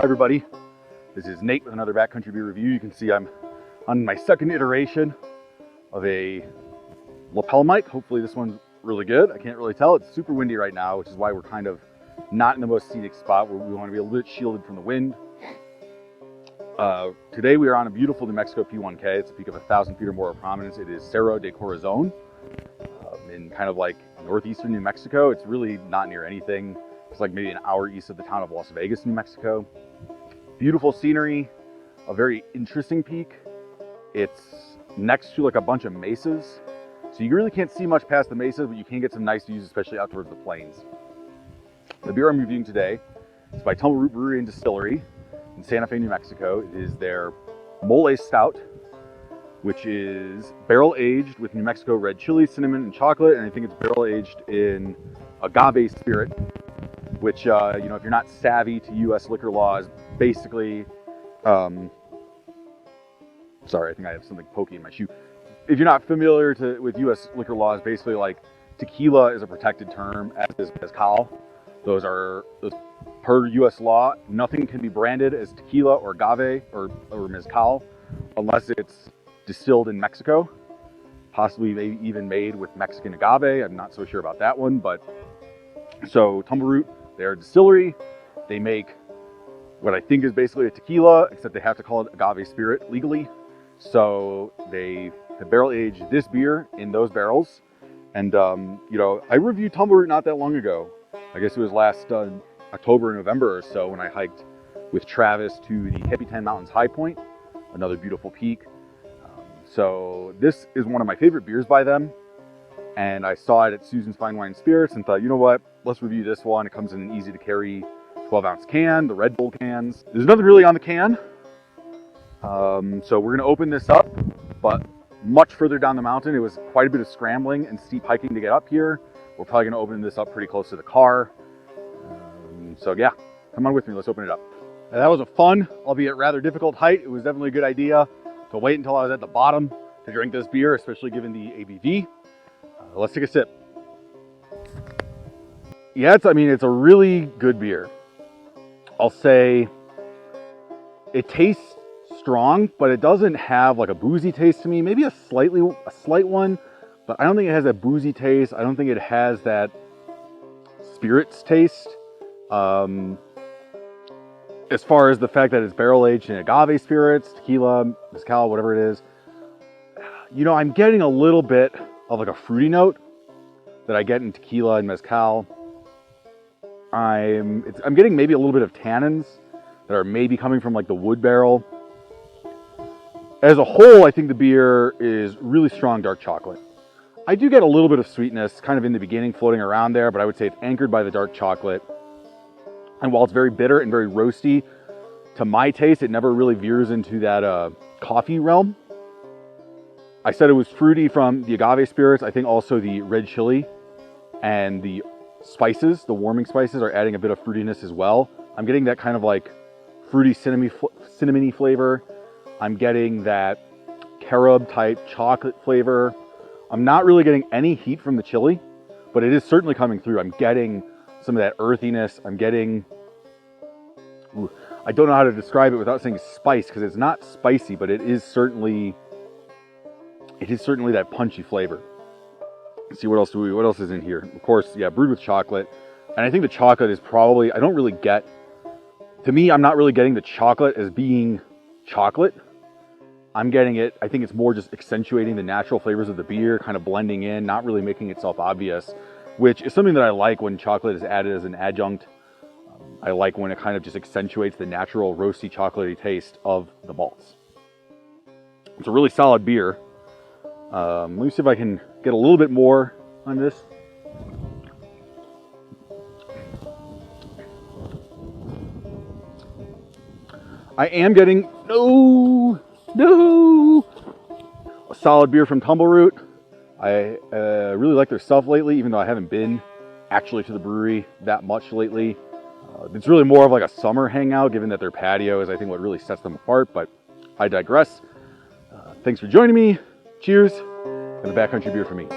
everybody, this is Nate with another Backcountry beer review. You can see I'm on my second iteration of a lapel mic. Hopefully this one's really good. I can't really tell. It's super windy right now, which is why we're kind of not in the most scenic spot where we want to be a little bit shielded from the wind. Today we are on a beautiful New Mexico P1K. It's a peak of 1,000 feet or more of prominence. It is Cerro de Corazon in kind of like northeastern New Mexico. It's really not near anything. It's like maybe an hour east of the town of Las Vegas, New Mexico. Beautiful scenery, a very interesting peak. It's next to like a bunch of mesas. So you really can't see much past the mesas, but you can get some nice views, especially out towards the plains. The beer I'm reviewing today is by Tumbleroot Brewery and Distillery in Santa Fe, New Mexico. It is their Mole Stout, which is barrel aged with New Mexico red chili, cinnamon, and chocolate. And I think it's barrel aged in Agave Spirit, which, if you're not savvy to U.S. liquor laws, basically, sorry, I think I have something pokey in my shoe. If you're not familiar with U.S. liquor laws, basically like tequila is a protected term, as is mezcal. Those per U.S. law, nothing can be branded as tequila or agave or mezcal unless it's distilled in Mexico, possibly maybe even made with Mexican agave. I'm not so sure about that one, but so Tumbleroot, they're a distillery. They make what I think is basically a tequila, except they have to call it agave spirit legally. So they have barrel aged this beer in those barrels. And, I reviewed Tumbleroot not that long ago. I guess it was last October, November or so when I hiked with Travis to the Capitan Mountains High Point, another beautiful peak. So this is one of my favorite beers by them. And I saw it at Susan's Fine Wine Spirits and thought, you know what, let's review this one. It comes in an easy to carry 12-ounce can, the Red Bull cans. There's nothing really on the can. So we're gonna open this up, but much further down the mountain. It was quite a bit of scrambling and steep hiking to get up here. We're probably gonna open this up pretty close to the car. So yeah, come on with me, let's open it up. Now, that was a fun, albeit rather difficult hike. It was definitely a good idea to wait until I was at the bottom to drink this beer, especially given the ABV. Let's take a sip. Yeah, it's a really good beer. I'll say it tastes strong, but it doesn't have like a boozy taste to me. Maybe a slight one, but I don't think it has that boozy taste. I don't think it has that spirits taste. As far as the fact that it's barrel aged in agave spirits, tequila, mezcal, whatever it is, I'm getting a little bit of like a fruity note that I get in tequila and mezcal. I'm getting maybe a little bit of tannins that are maybe coming from like the wood barrel. As a whole, I think the beer is really strong dark chocolate. I do get a little bit of sweetness kind of in the beginning floating around there, but I would say it's anchored by the dark chocolate. And while it's very bitter and very roasty, to my taste, it never really veers into that coffee realm. I said it was fruity from the agave spirits. I think also the red chili and the spices, the warming spices, are adding a bit of fruitiness as well. I'm getting that kind of like fruity cinnamony flavor. I'm getting that carob type chocolate flavor. I'm not really getting any heat from the chili, but it is certainly coming through. I'm getting some of that earthiness. I'm getting, I don't know how to describe it without saying spice, because it's not spicy, but it is certainly that punchy flavor. Let's see what else is in here. Of course, yeah, brewed with chocolate. And I think the chocolate is probably, I'm not really getting the chocolate as being chocolate. I'm getting it, I think it's more just accentuating the natural flavors of the beer, kind of blending in, not really making itself obvious, which is something that I like when chocolate is added as an adjunct. I like when it kind of just accentuates the natural roasty chocolatey taste of the malts. It's a really solid beer. Let me see if I can get a little bit more on this. I am getting, no, a solid beer from Tumbleroot. I really like their stuff lately, even though I haven't been actually to the brewery that much lately. It's really more of like a summer hangout, given that their patio is, I think, what really sets them apart, but I digress. Thanks for joining me. Cheers, and a backcountry beer for me.